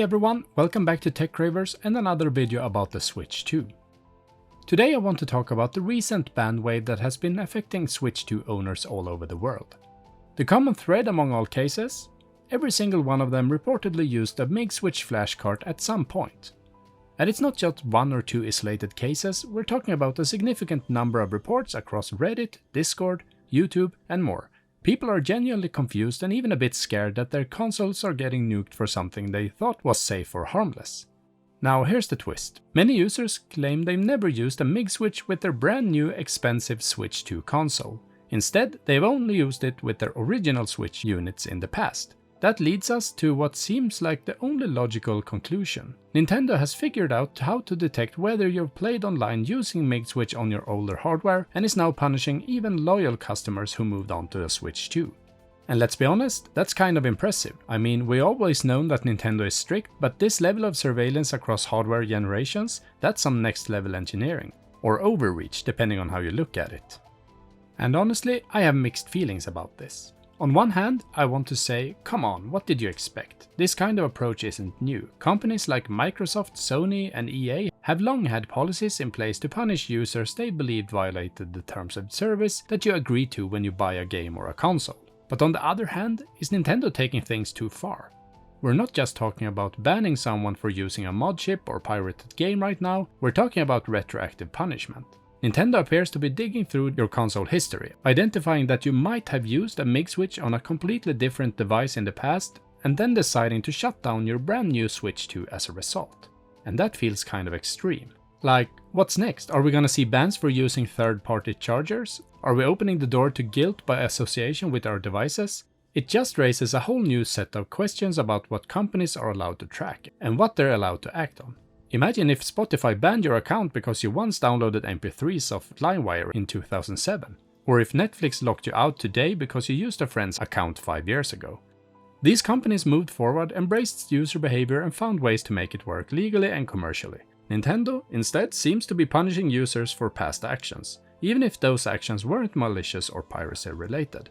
Hey everyone, welcome back to Tech Ravers and another video about the Switch 2. Today I want to talk about the recent ban wave that has been affecting Switch 2 owners all over the world. The common thread among all cases? Every single one of them reportedly used a MIG Switch flash card at some point. And it's not just one or two isolated cases, we're talking about a significant number of reports across Reddit, Discord, YouTube and more. People are genuinely confused and even a bit scared that their consoles are getting nuked for something they thought was safe or harmless. Now here's the twist. Many users claim they've never used a MIG switch with their brand new expensive Switch 2 console. Instead, they've only used it with their original Switch units in the past. That leads us to what seems like the only logical conclusion. Nintendo has figured out how to detect whether you've played online using MIG switch on your older hardware and is now punishing even loyal customers who moved on to the Switch 2. And let's be honest, that's kind of impressive. I mean, we always known that Nintendo is strict, but this level of surveillance across hardware generations, that's some next level engineering. Or overreach, depending on how you look at it. And honestly, I have mixed feelings about this. On one hand, I want to say, come on, what did you expect? This kind of approach isn't new. Companies like Microsoft, Sony and EA have long had policies in place to punish users they believed violated the terms of service that you agree to when you buy a game or a console. But on the other hand, is Nintendo taking things too far? We're not just talking about banning someone for using a mod chip or pirated game right now, we're talking about retroactive punishment. Nintendo appears to be digging through your console history, identifying that you might have used a MIG switch on a completely different device in the past, and then deciding to shut down your brand new Switch 2 as a result. And that feels kind of extreme. Like, what's next? Are we gonna see bans for using third-party chargers? Are we opening the door to guilt by association with our devices? It just raises a whole new set of questions about what companies are allowed to track, and what they're allowed to act on. Imagine if Spotify banned your account because you once downloaded MP3s of LimeWire in 2007. Or if Netflix locked you out today because you used a friend's account 5 years ago. These companies moved forward, embraced user behavior and found ways to make it work legally and commercially. Nintendo, instead, seems to be punishing users for past actions, even if those actions weren't malicious or piracy related.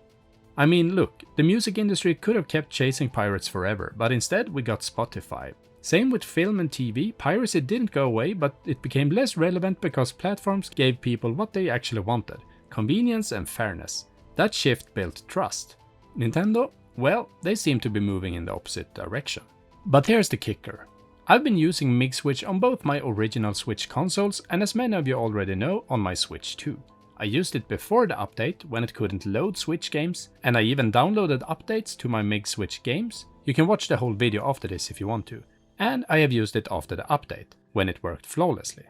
I mean, look, the music industry could have kept chasing pirates forever, but instead we got Spotify. Same with film and TV, piracy didn't go away, but it became less relevant because platforms gave people what they actually wanted, convenience and fairness. That shift built trust. Nintendo, well, they seem to be moving in the opposite direction. But here's the kicker. I've been using MIG switch on both my original Switch consoles and, as many of you already know, on my Switch 2. I used it before the update when it couldn't load Switch games, and I even downloaded updates to my MIG switch games. You can watch the whole video after this if you want to. And I have used it after the update, when it worked flawlessly.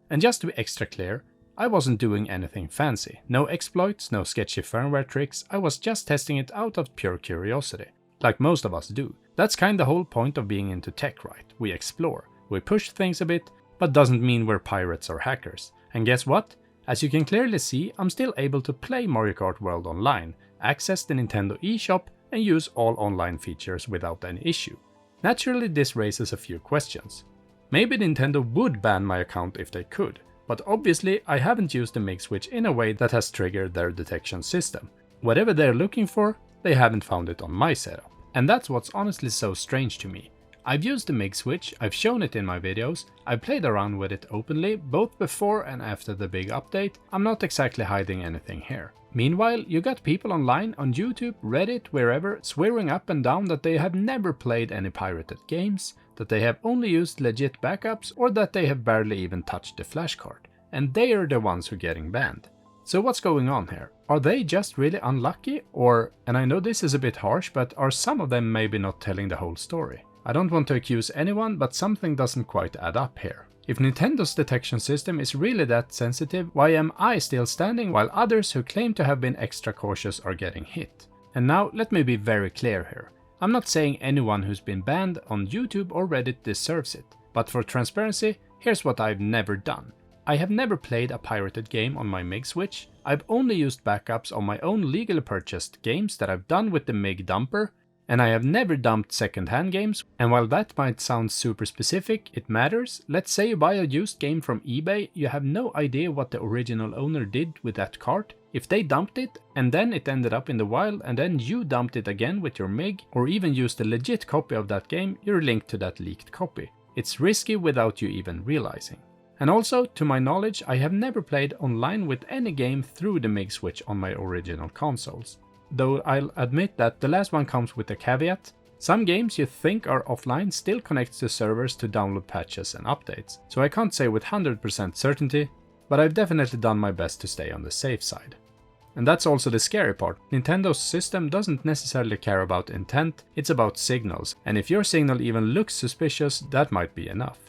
And just to be extra clear, I wasn't doing anything fancy, no exploits, no sketchy firmware tricks, I was just testing it out of pure curiosity, like most of us do. That's kinda the whole point of being into tech, right? We explore, we push things a bit, but doesn't mean we're pirates or hackers. And guess what? As you can clearly see, I'm still able to play Mario Kart World online, access the Nintendo eShop and use all online features without any issue. Naturally, this raises a few questions. Maybe Nintendo would ban my account if they could, but obviously I haven't used the MIG switch in a way that has triggered their detection system. Whatever they're looking for, they haven't found it on my setup. And that's what's honestly so strange to me. I've used the MIG switch, I've shown it in my videos, I've played around with it openly, both before and after the big update. I'm not exactly hiding anything here. Meanwhile, you got people online on YouTube, Reddit, wherever, swearing up and down that they have never played any pirated games, that they have only used legit backups, or that they have barely even touched the flashcard. And they are the ones who are getting banned. So what's going on here? Are they just really unlucky? Or, and I know this is a bit harsh, but are some of them maybe not telling the whole story? I don't want to accuse anyone, but something doesn't quite add up here. If Nintendo's detection system is really that sensitive, why am I still standing while others who claim to have been extra cautious are getting hit? And now let me be very clear here. I'm not saying anyone who's been banned on YouTube or Reddit deserves it, but for transparency, here's what I've never done. I have never played a pirated game on my MIG switch. I've only used backups on my own legally purchased games that I've done with the MIG dumper, And I have never dumped second-hand games, and while that might sound super specific, it matters. Let's say you buy a used game from eBay, you have no idea what the original owner did with that cart. If they dumped it, and then it ended up in the wild, and then you dumped it again with your MIG, or even used a legit copy of that game, you're linked to that leaked copy. It's risky without you even realizing. And also, to my knowledge, I have never played online with any game through the MIG switch on my original consoles. Though I'll admit that the last one comes with a caveat. Some games you think are offline still connect to servers to download patches and updates, so I can't say with 100% certainty, but I've definitely done my best to stay on the safe side. And that's also the scary part. Nintendo's system doesn't necessarily care about intent, it's about signals, and if your signal even looks suspicious, that might be enough.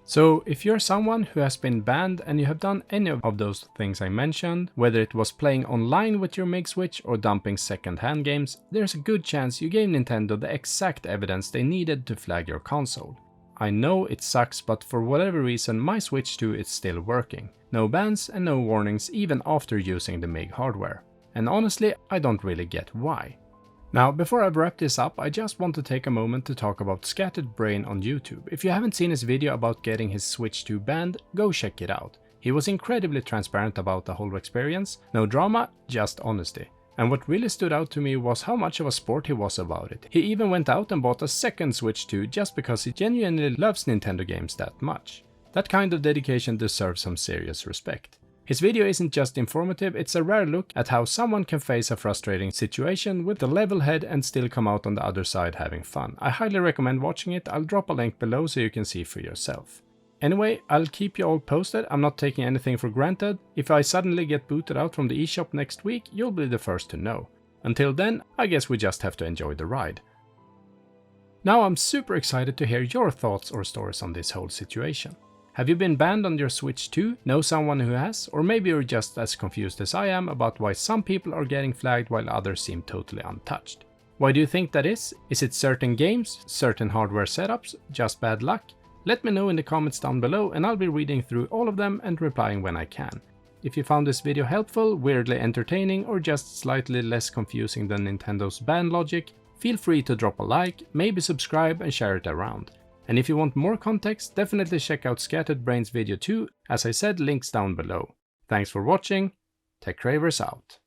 So if you're someone who has been banned and you have done any of those things I mentioned, whether it was playing online with your MIG switch or dumping second-hand games, there's a good chance you gave Nintendo the exact evidence they needed to flag your console. I know it sucks, but for whatever reason my Switch 2 is still working. No bans and no warnings even after using the MIG hardware. And honestly, I don't really get why. Now, before I wrap this up, I just want to take a moment to talk about Scattered Brain on YouTube. If you haven't seen his video about getting his Switch 2 banned, go check it out. He was incredibly transparent about the whole experience, no drama, just honesty. And what really stood out to me was how much of a sport he was about it. He even went out and bought a second Switch 2 just because he genuinely loves Nintendo games that much. That kind of dedication deserves some serious respect. His video isn't just informative, it's a rare look at how someone can face a frustrating situation with a level head and still come out on the other side having fun. I highly recommend watching it. I'll drop a link below so you can see for yourself. Anyway, I'll keep you all posted. I'm not taking anything for granted. If I suddenly get booted out from the eShop next week, you'll be the first to know. Until then, I guess we just have to enjoy the ride. Now I'm super excited to hear your thoughts or stories on this whole situation. Have you been banned on your Switch 2? Know someone who has? Or maybe you're just as confused as I am about why some people are getting flagged while others seem totally untouched. Why do you think that is? Is it certain games? Certain hardware setups? Just bad luck? Let me know in the comments down below and I'll be reading through all of them and replying when I can. If you found this video helpful, weirdly entertaining, or just slightly less confusing than Nintendo's ban logic, feel free to drop a like, maybe subscribe and share it around. And if you want more context, definitely check out Scattered Brain's video too. As I said, links down below. Thanks for watching. TechRavers out.